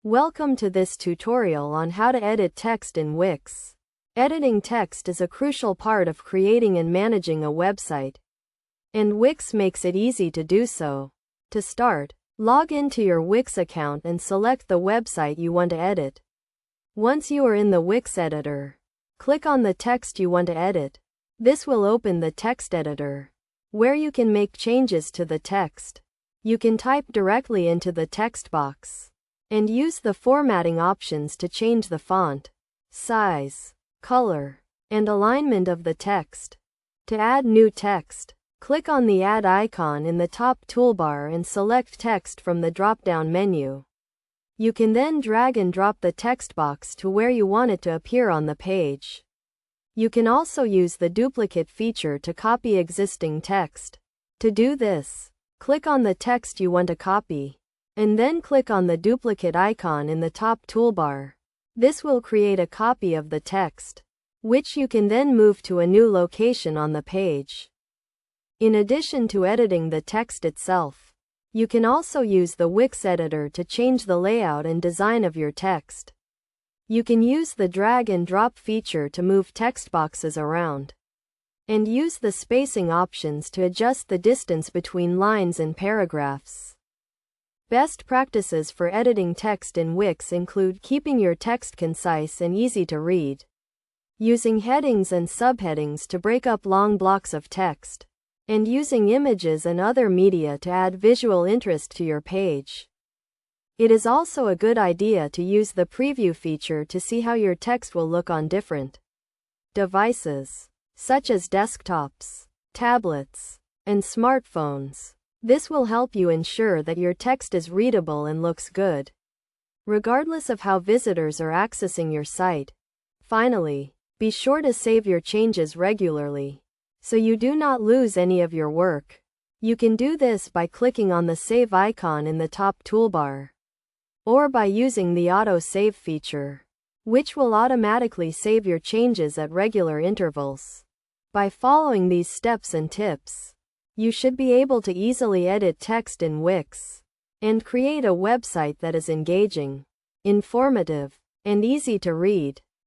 Welcome to this tutorial on how to edit text in Wix. Editing text is a crucial part of creating and managing a website, and Wix makes it easy to do so. To start, log into your Wix account and select the website you want to edit. Once you are in the Wix editor, click on the text you want to edit. This will open the text editor, where you can make changes to the text. You can type directly into the text box and use the formatting options to change the font, size, color, and alignment of the text. To add new text, click on the Add icon in the top toolbar and select Text from the drop-down menu. You can then drag and drop the text box to where you want it to appear on the page. You can also use the duplicate feature to copy existing text. To do this, click on the text you want to copy, and then click on the duplicate icon in the top toolbar. This will create a copy of the text, which you can then move to a new location on the page. In addition to editing the text itself, you can also use the Wix editor to change the layout and design of your text. You can use the drag and drop feature to move text boxes around, and use the spacing options to adjust the distance between lines and paragraphs. Best practices for editing text in Wix include keeping your text concise and easy to read, using headings and subheadings to break up long blocks of text, and using images and other media to add visual interest to your page. It is also a good idea to use the preview feature to see how your text will look on different devices, such as desktops, tablets, and smartphones. This will help you ensure that your text is readable and looks good, regardless of how visitors are accessing your site. Finally, be sure to save your changes regularly, so you do not lose any of your work. You can do this by clicking on the Save icon in the top toolbar, or by using the Auto Save feature, which will automatically save your changes at regular intervals. By following these steps and tips, you should be able to easily edit text in Wix and create a website that is engaging, informative, and easy to read.